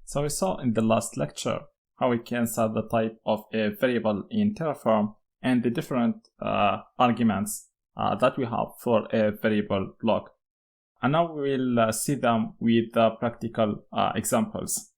So we saw in the last lecture how we can set the type of a variable in Terraform and the different arguments that we have for a variable block. And now we will see them with practical examples.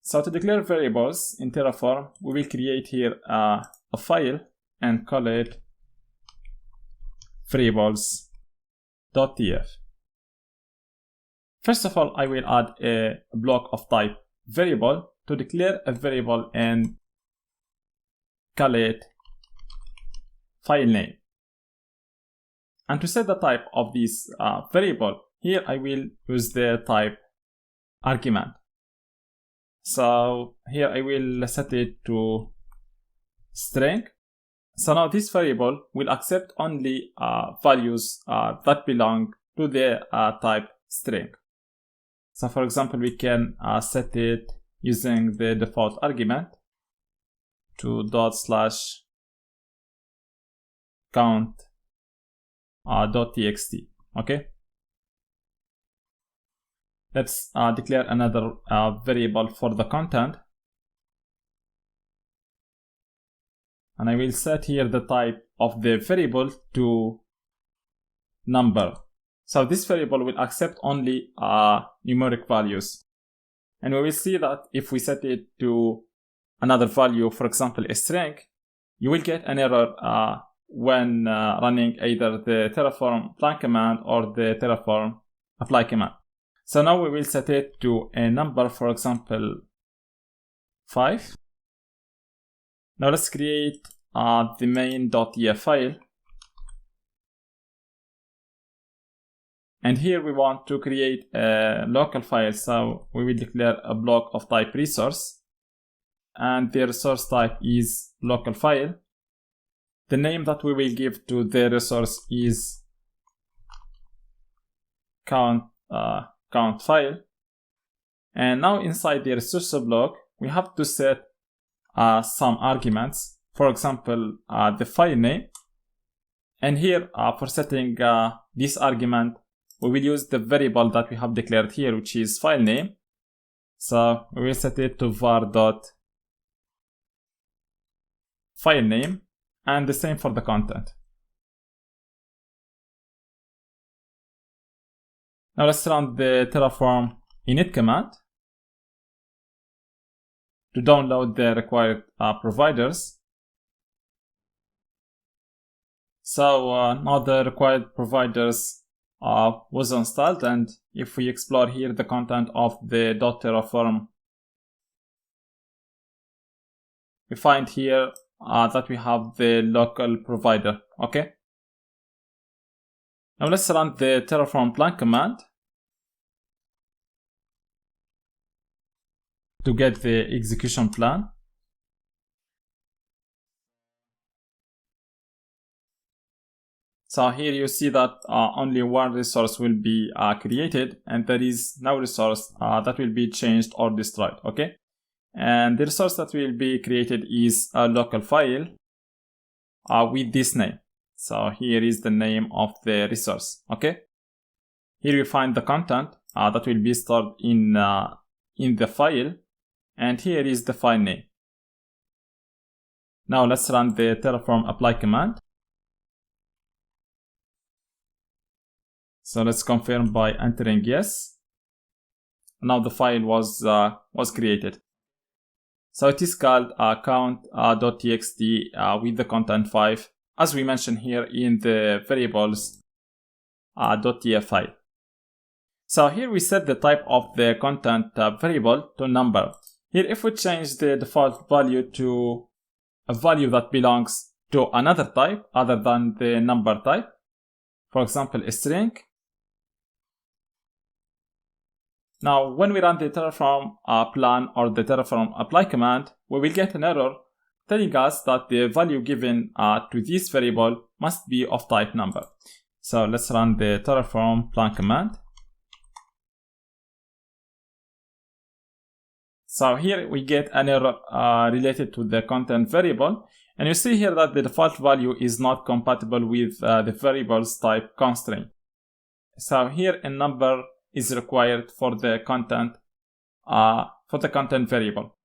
So to declare variables in Terraform, we will create here a file and call it variables.tf. First of all, I will add a block of type variable to declare a variable and call it file name. And to set the type of this variable, here I will use the type argument. So here I will set it to string. So now this variable will accept only values that belong to the type string. So for example, we can set it using the default argument to .count.txt. Okay. Let's declare another variable for the content. And I will set here the type of the variable to number. So this variable will accept only numeric values. And we will see that if we set it to another value, for example, a string, you will get an error when running either the Terraform plan command or the Terraform apply command. So now we will set it to a number, for example, 5. Now let's create the main.tf file. And here we want to create a local file, so we will declare a block of type resource. And the resource type is local file. The name that we will give to the resource is count file. And now inside the resource block, we have to set some arguments. For example, the file name. And here for setting this argument, we will use the variable that we have declared here, which is file name. So we will set it to var.filename, and the same for the content. Now let's run the Terraform init command to download the required providers. So now the required providers was installed, and if we explore here the content of the .terraform, we find here that we have the local provider. Okay. Now let's run the Terraform plan command to get the execution plan. So here you see that only one resource will be created, and there is no resource that will be changed or destroyed. Okay. And the resource that will be created is a local file with this name. So here is the name of the resource. Okay. Here we find the content that will be stored in the file, and here is the file name. Now let's run the Terraform apply command. So let's confirm by entering yes. Now the file was created. So it is called count.txt with the content 5, as we mentioned here in the variables.tf file. So here we set the type of the content variable to number. Here if we change the default value to a value that belongs to another type other than the number type, for example a string. Now, when we run the Terraform plan or the Terraform apply command, we will get an error telling us that the value given to this variable must be of type number. So let's run the Terraform plan command. So here we get an error related to the content variable. And you see here that the default value is not compatible with the variable's type constraint. So here a number is required for the content for the content variable.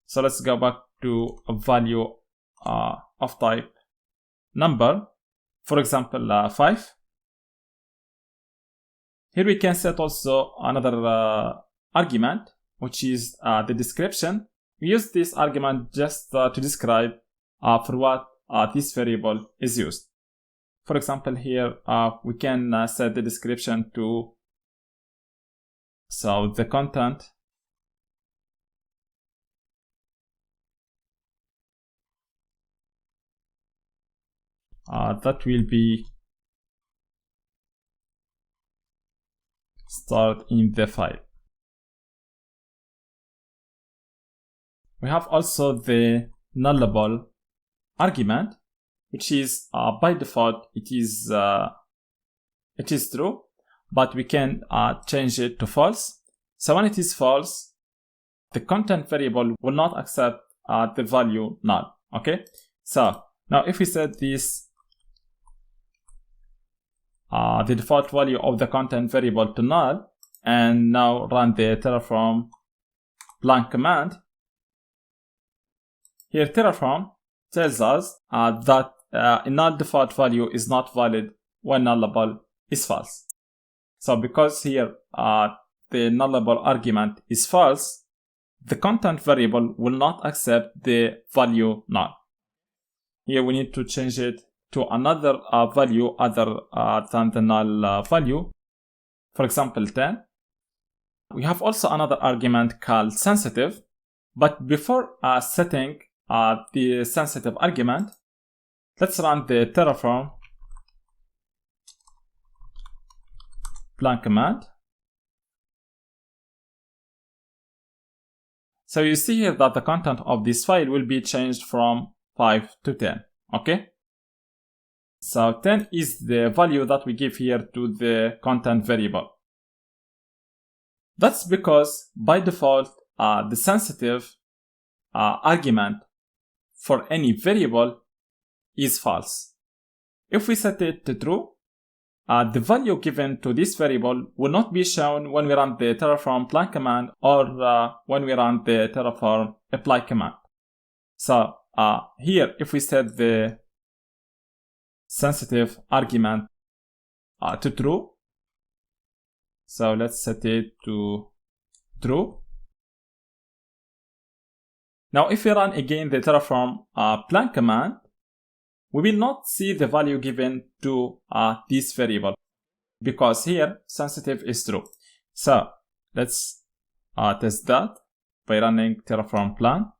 So let's go back to a value of type number, for example 5. Here we can set also another argument, which is the description. We use this argument just to describe for what this variable is used. For example, here we can set the description to, so the content that will be stored in the file. We have also the nullable argument, which is by default it is true, but we can change it to false. So when it is false, the content variable will not accept the value null. Okay, so now if we set this the default value of the content variable to null, and now run the Terraform blank command, here Terraform tells us that a null default value is not valid when nullable is false. So because here the nullable argument is false, the content variable will not accept the value null. Here we need to change it to another value other than the null value, for example 10. We have also another argument called sensitive, but before setting the sensitive argument, let's run the Terraform blank command. So you see here that the content of this file will be changed from 5 to 10. Okay, so 10 is the value that we give here to the content variable. That's because by default the sensitive argument for any variable is false. If we set it to true, the value given to this variable will not be shown when we run the Terraform blank command or when we run the Terraform apply command. So here if we set the sensitive argument to true, so let's set it to true. Now if we run again the Terraform blank command, we will not see the value given to this variable because here sensitive is true. So let's test that by running Terraform plan.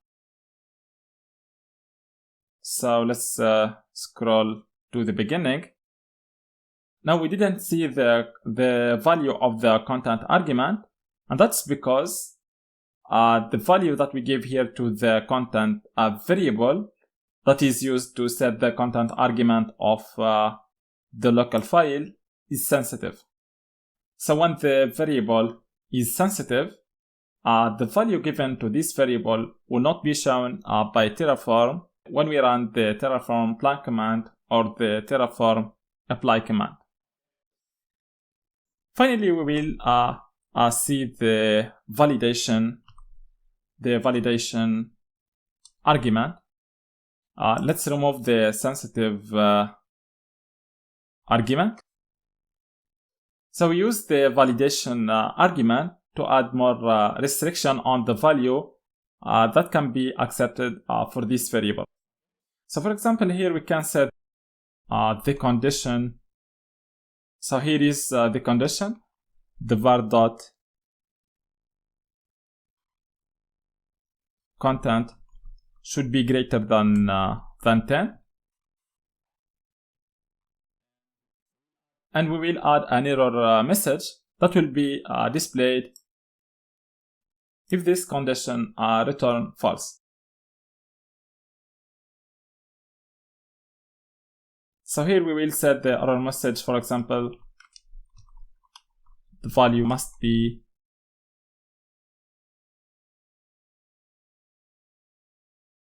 So let's scroll to the beginning. Now we didn't see the value of the content argument, and that's because the value that we give here to the content variable that is used to set the content argument of the local file is sensitive. So when the variable is sensitive, the value given to this variable will not be shown by Terraform when we run the Terraform blank command or the Terraform apply command. Finally, we will see the validation argument. Let's remove the sensitive argument. So we use the validation argument to add more restriction on the value that can be accepted for this variable. So for example, here we can set the condition. So here is the condition, the var dot content should be greater than 10, and we will add an error message that will be displayed if this condition return false. So here we will set the error message, for example, the value must be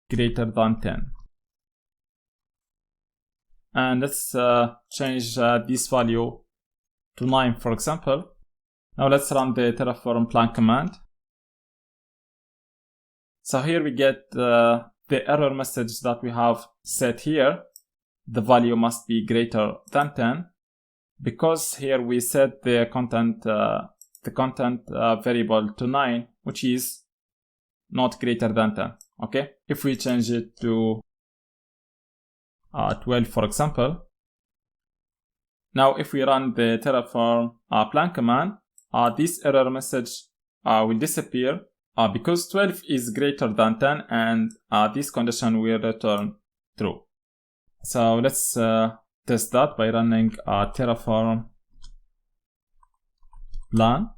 greater than 10. And let's change this value to 9, for example. Now let's run the Terraform plan command. So here we get the error message that we have set here. The value must be greater than 10, because here we set the content variable to 9, which is not greater than 10. Okay, if we change it to 12, for example, now if we run the Terraform plan command, this error message will disappear because 12 is greater than 10, and this condition will return true. So let's test that by running Terraform plan.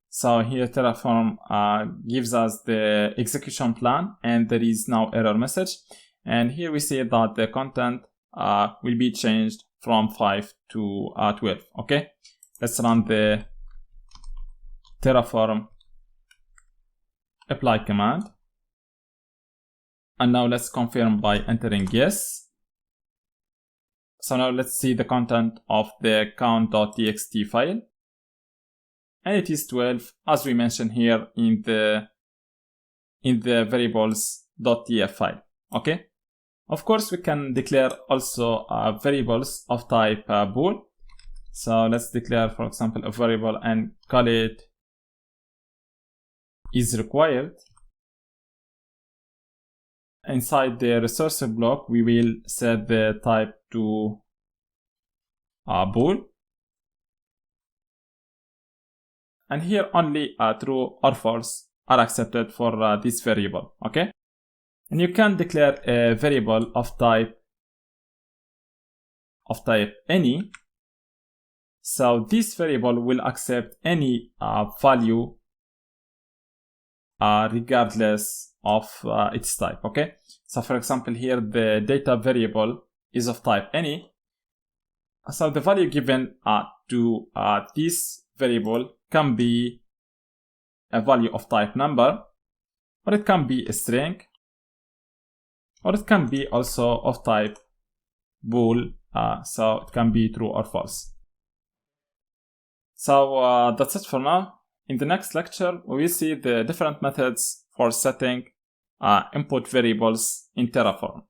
So here Terraform gives us the execution plan, and there is now error message. And here we see that the content will be changed from 5 to 12. Okay, let's run the Terraform apply command. And now let's confirm by entering yes. So now let's see the content of the count.txt file. And it is 12, as we mentioned here in the variables.tf file. Okay. Of course, we can declare also variables of type bool. So let's declare, for example, a variable and call it is required. Inside the resource block, we will set the type to bool. And here only true or false are accepted for this variable. Okay. And you can declare a variable of type any. So this variable will accept any value regardless of its type. Okay. So for example, here the data variable is of type any. So the value given to this variable can be a value of type number, or it can be a string, or it can be also of type bool, so it can be true or false. So that's it for now. In the next lecture, we will see the different methods for setting input variables in Terraform.